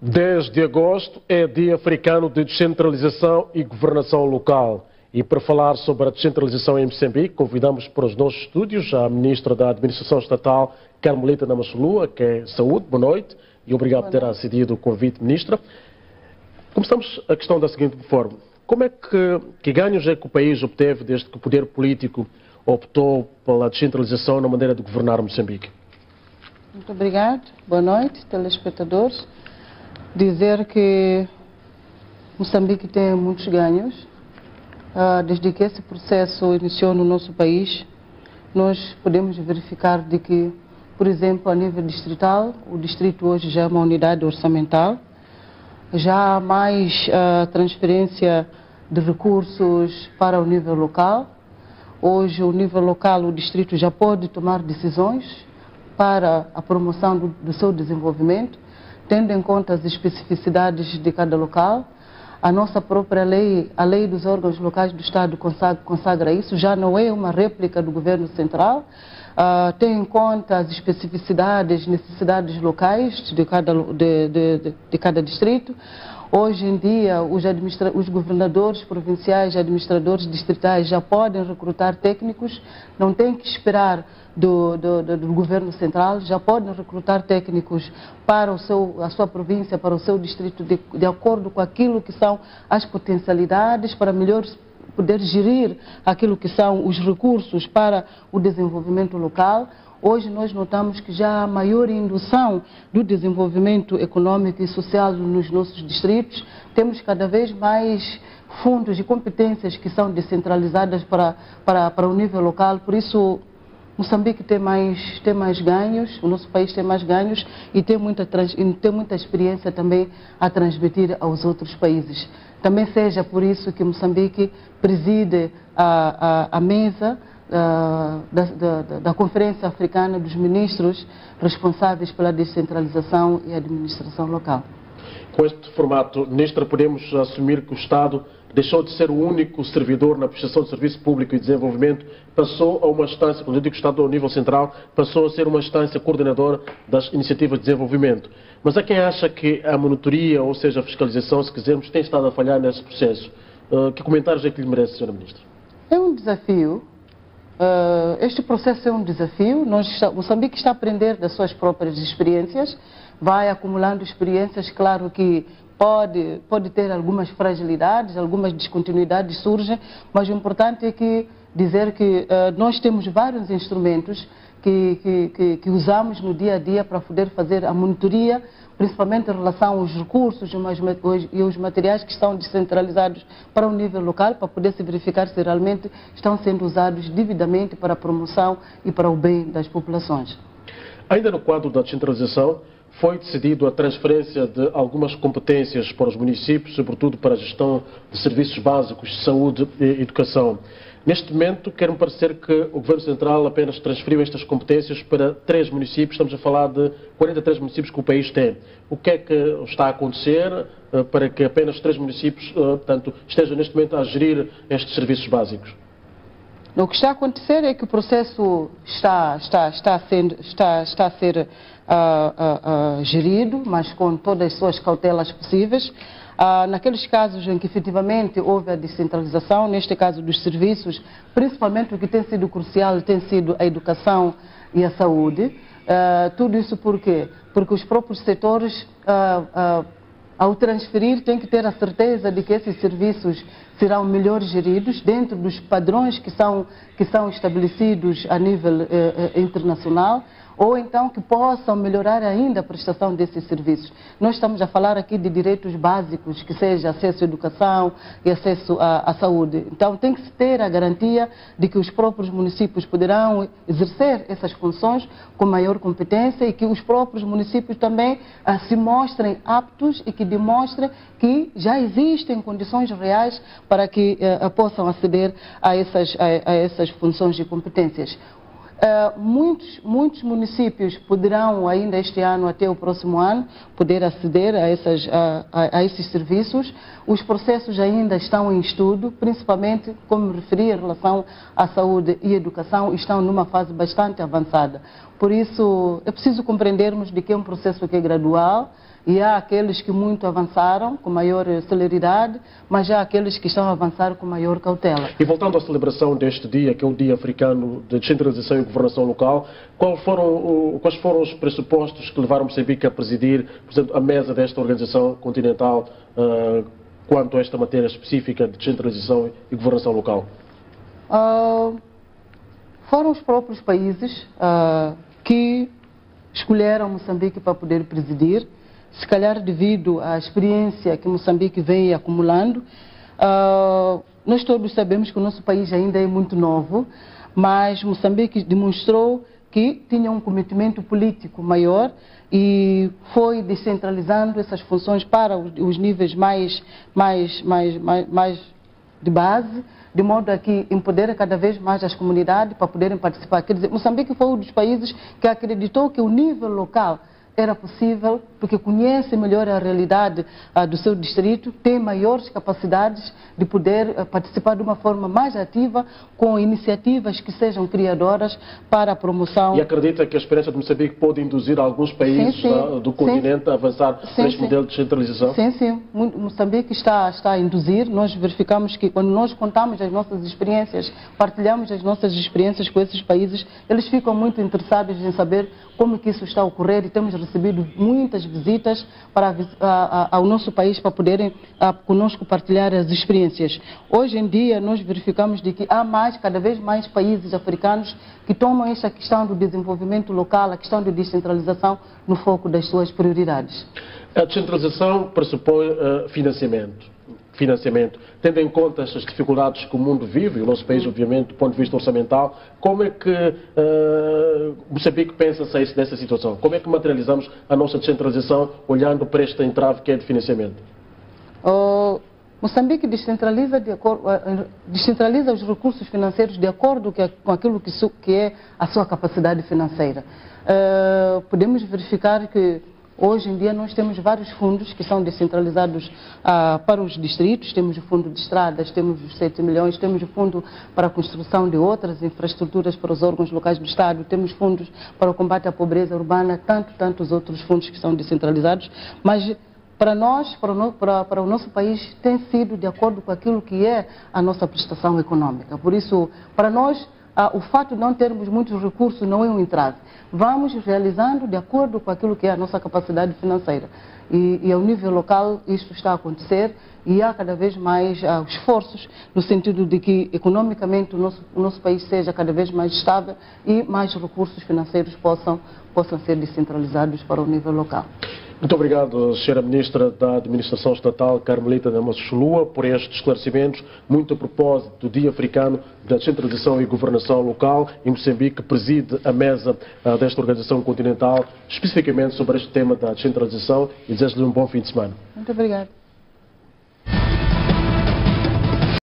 10 de agosto é Dia Africano de Descentralização e Governação Local. E para falar sobre a descentralização em Moçambique, convidamos para os nossos estúdios a Ministra da Administração Estatal, Carmelita Namassulua, que é Saúde. Boa noite e obrigado por ter acedido o convite, Ministra. Começamos a questão da seguinte forma. Como é que ganhos é que o país obteve desde que o poder político optou pela descentralização na maneira de governar Moçambique? Muito obrigado. Boa noite, telespectadores. Dizer que Moçambique tem muitos ganhos. Desde que esse processo iniciou no nosso país, nós podemos verificar de que, por exemplo, a nível distrital, o distrito hoje já é uma unidade orçamental, já há mais transferência de recursos para o nível local. Hoje, o nível local, o distrito já pode tomar decisões para a promoção do seu desenvolvimento, tendo em conta as especificidades de cada local. A nossa própria lei, a lei dos órgãos locais do Estado consagra isso, já não é uma réplica do governo central, tem em conta as especificidades, necessidades locais de cada distrito. Hoje em dia, os governadores provinciais, administradores distritais já podem recrutar técnicos, não tem que esperar do governo central, já podem recrutar técnicos para a sua província, para o seu distrito, de acordo com aquilo que são as potencialidades, para melhor poder gerir aquilo que são os recursos para o desenvolvimento local. Hoje nós notamos que já há maior indução do desenvolvimento econômico e social nos nossos distritos. Temos cada vez mais fundos e competências que são descentralizadas para o nível local. Por isso, Moçambique tem mais ganhos, o nosso país tem mais ganhos e tem muita experiência também a transmitir aos outros países. Também seja por isso que Moçambique preside a mesa da Conferência Africana dos Ministros responsáveis pela descentralização e administração local. Com este formato, Ministra, podemos assumir que o Estado deixou de ser o único servidor na prestação de serviço público e desenvolvimento, passou a uma instância, quando eu digo Estado ao nível central, passou a ser uma instância coordenadora das iniciativas de desenvolvimento. Mas há quem acha que a monitoria, ou seja, a fiscalização, se quisermos, tem estado a falhar nesse processo. Que comentários é que lhe merece, Sra. Ministra? É um desafio. Este processo é um desafio. Moçambique está a aprender das suas próprias experiências, vai acumulando experiências, claro que pode ter algumas fragilidades, algumas descontinuidades surgem, mas o importante é dizer que nós temos vários instrumentos que usamos no dia a dia para poder fazer a monitoria, principalmente em relação aos recursos e os materiais que estão descentralizados para o nível local, para poder se verificar se realmente estão sendo usados devidamente para a promoção e para o bem das populações. Ainda no quadro da descentralização, foi decidido a transferência de algumas competências para os municípios, sobretudo para a gestão de serviços básicos de saúde e educação. Neste momento, quer-me parecer que o Governo Central apenas transferiu estas competências para 3 municípios, estamos a falar de 43 municípios que o país tem. O que é que está a acontecer para que apenas 3 municípios, portanto, estejam neste momento a gerir estes serviços básicos? O que está a acontecer é que o processo está a ser gerido, mas com todas as suas cautelas possíveis. Naqueles casos em que efetivamente houve a descentralização, neste caso dos serviços, principalmente o que tem sido crucial tem sido a educação e a saúde. Tudo isso por quê? Porque os próprios setores, ao transferir, têm que ter a certeza de que esses serviços serão melhor geridos dentro dos padrões que são estabelecidos a nível internacional, ou então que possam melhorar ainda a prestação desses serviços. Nós estamos a falar aqui de direitos básicos, que seja acesso à educação e acesso à saúde. Então tem que se ter a garantia de que os próprios municípios poderão exercer essas funções com maior competência e que os próprios municípios também se mostrem aptos e que demonstrem que já existem condições reais para que possam aceder a essas funções e competências. Muitos municípios poderão ainda este ano até o próximo ano poder aceder a esses serviços. Os processos ainda estão em estudo, principalmente, como me referi, em relação à saúde e educação, estão numa fase bastante avançada. Por isso, é preciso compreendermos de que é um processo que é gradual, E há aqueles que muito avançaram com maior celeridade, mas há aqueles que estão a avançar com maior cautela. E voltando à celebração deste dia, que é o Dia Africano de Descentralização e Governação Local, quais foram os pressupostos que levaram Moçambique a presidir, por exemplo, a mesa desta organização continental quanto a esta matéria específica de descentralização e governação local? Foram os próprios países que escolheram Moçambique para poder presidir, se calhar devido à experiência que Moçambique vem acumulando. Nós todos sabemos que o nosso país ainda é muito novo, mas Moçambique demonstrou que tinha um comprometimento político maior e foi descentralizando essas funções para os níveis mais de base, de modo a que empodera cada vez mais as comunidades para poderem participar. Quer dizer, Moçambique foi um dos países que acreditou que o nível local era possível, porque conhece melhor a realidade do seu distrito, tem maiores capacidades de poder participar de uma forma mais ativa, com iniciativas que sejam criadoras para a promoção. E acredita que a experiência de Moçambique pode induzir alguns países do continente a avançar neste modelo de descentralização? Sim, sim. Moçambique está a induzir. Nós verificamos que quando nós contamos as nossas experiências, partilhamos as nossas experiências com esses países, eles ficam muito interessados em saber como que isso está a ocorrer e temos recebido muitas visitas ao nosso país para poderem conosco partilhar as experiências. Hoje em dia nós verificamos de que há cada vez mais países africanos que tomam esta questão do desenvolvimento local, a questão da descentralização no foco das suas prioridades. A descentralização pressupõe financiamento. Tendo em conta estas dificuldades que o mundo vive, e o nosso país, obviamente, do ponto de vista orçamental, como é que Moçambique pensa sair dessa situação? Como é que materializamos a nossa descentralização olhando para este entrave que é de financiamento? Moçambique descentraliza os recursos financeiros de acordo com aquilo que é a sua capacidade financeira. Podemos verificar que hoje em dia nós temos vários fundos que são descentralizados para os distritos. Temos o fundo de estradas, temos os 7 milhões, temos o fundo para a construção de outras infraestruturas para os órgãos locais do Estado, temos fundos para o combate à pobreza urbana, tantos outros fundos que são descentralizados, mas para nós, para o nosso país, tem sido de acordo com aquilo que é a nossa prestação econômica. Por isso, para nós, o fato de não termos muitos recursos não é um entrave. Vamos realizando de acordo com aquilo que é a nossa capacidade financeira. E ao nível local isto está a acontecer e há cada vez mais esforços no sentido de que economicamente o nosso país seja cada vez mais estável e mais recursos financeiros possam ser descentralizados para o nível local. Muito obrigado, Sra. Ministra da Administração Estatal, Carmelita Damaso Chulua, por estes esclarecimentos, muito a propósito do Dia Africano da Descentralização e Governação Local. Em Moçambique preside a mesa desta organização continental, especificamente sobre este tema da descentralização, e desejo-lhe um bom fim de semana. Muito obrigado.